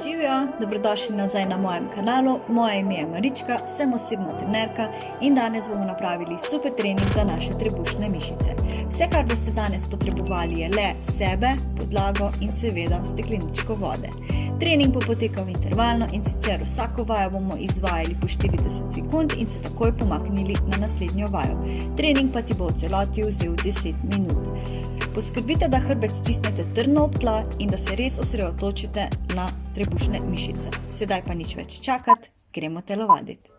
Živijo, dobrodošli nazaj na mojem kanalu. Moje ime je Maricka, sem osebna trenerka in danes bomo napravili super trening za naše trebušne mišice. Vse, kar boste danes potrebovali, je le sebe, podlago in seveda stekleničko vode. Trening bo potekal intervalno in sicer vsako vajo bomo izvajali po 40 sekund in se takoj pomaknili na naslednjo vajo. Trening pa ti bo v celoti vzel 10 minut. Poskrbite, da hrbet stisnete trdno ob tla in da se res osredotočite na trebušne mišice. Sedaj pa nič več čakati, gremo telovaditi.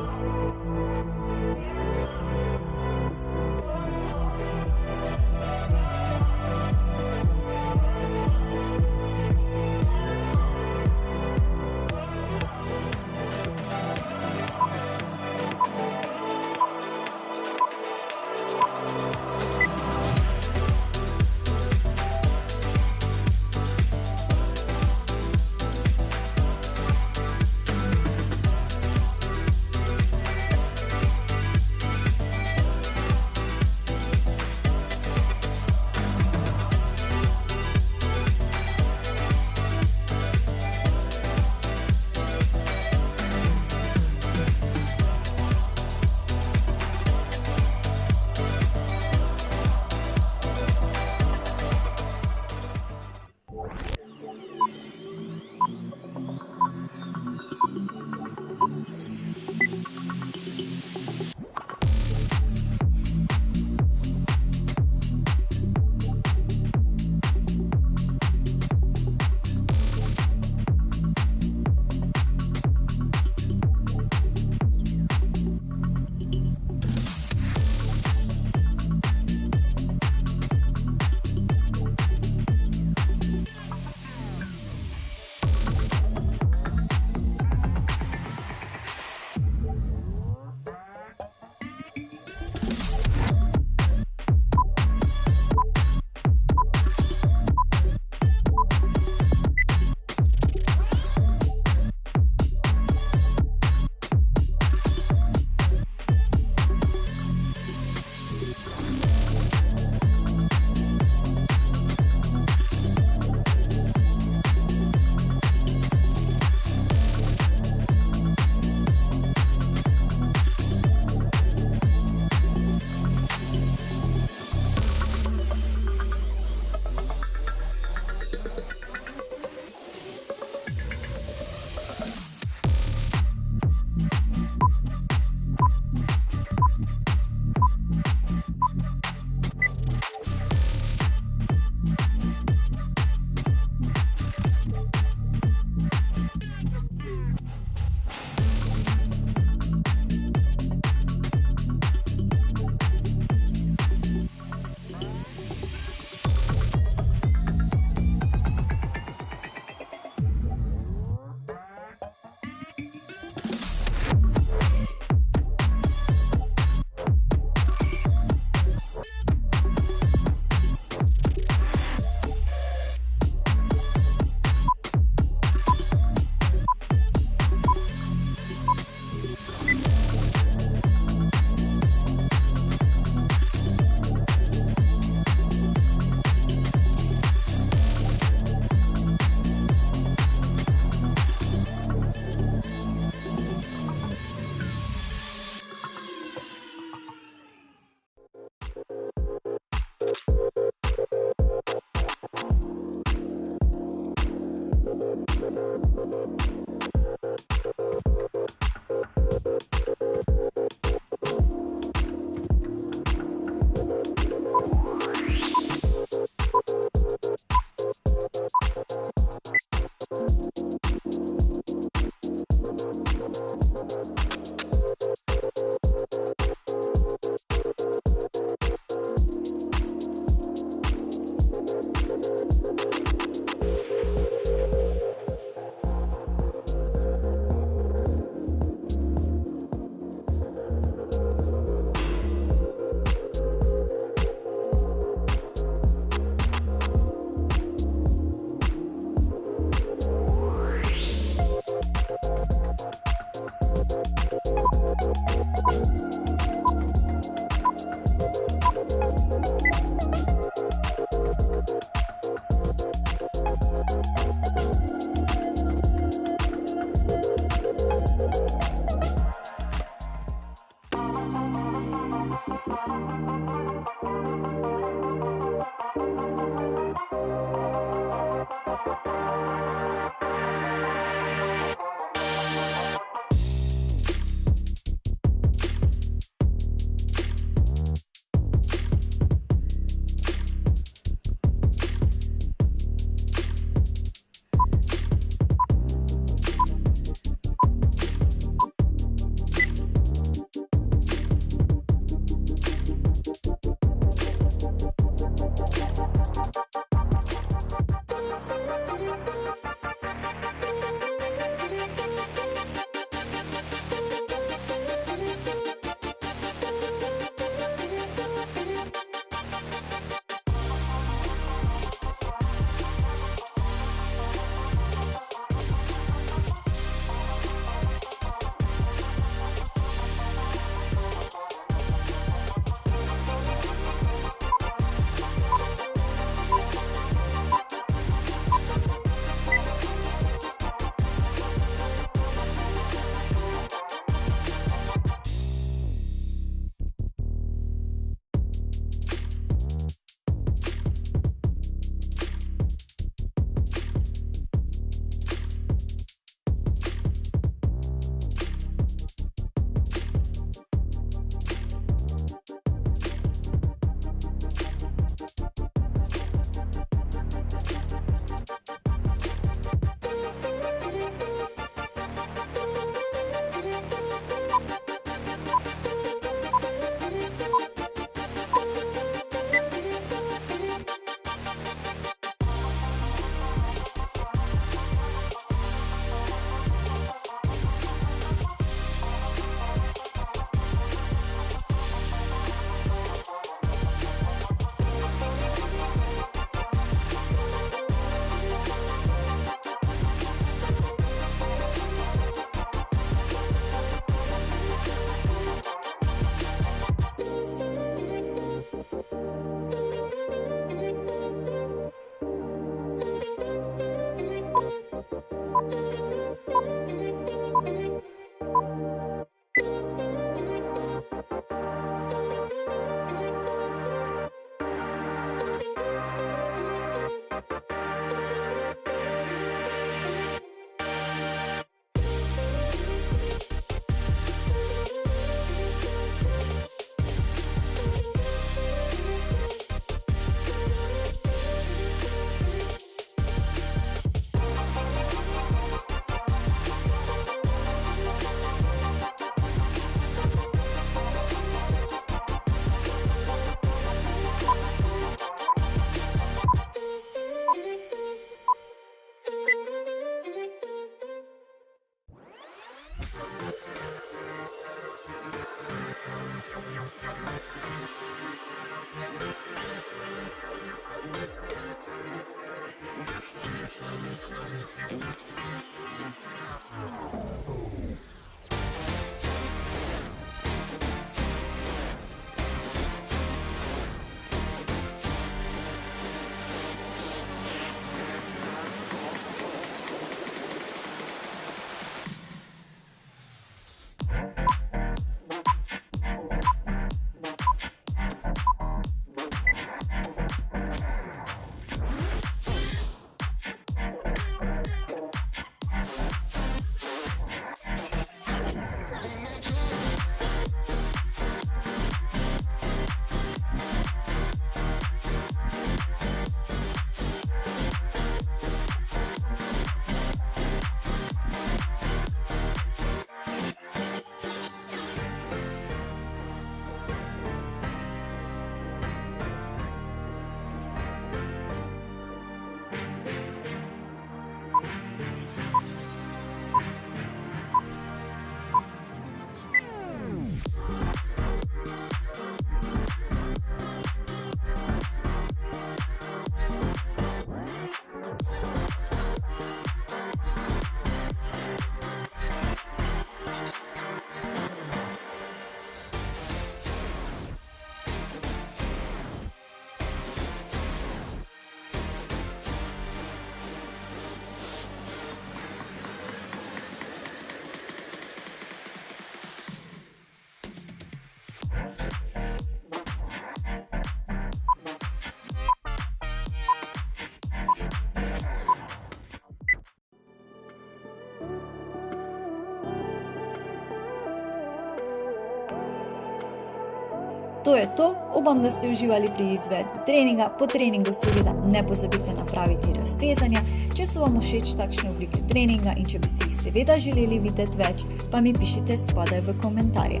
To je to, upam, da ste uživali pri izvedbi treninga. Po treningu seveda ne pozabite napraviti raztezanja. Če so vam všeč takšne oblike treninga in če bi si jih seveda želeli videti več, pa mi pišite spodaj v komentarje.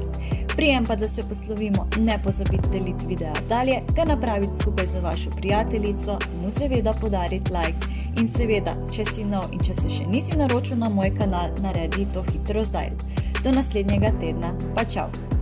Prijem pa, da se poslovimo, ne pozabite deliti videa dalje, ga napraviti skupaj z vašo prijateljico, mu seveda podariti like in seveda, če si nov in če se še nisi naročil na moj kanal, naredi to hitro zdaj. Do naslednjega tedna, pa čau!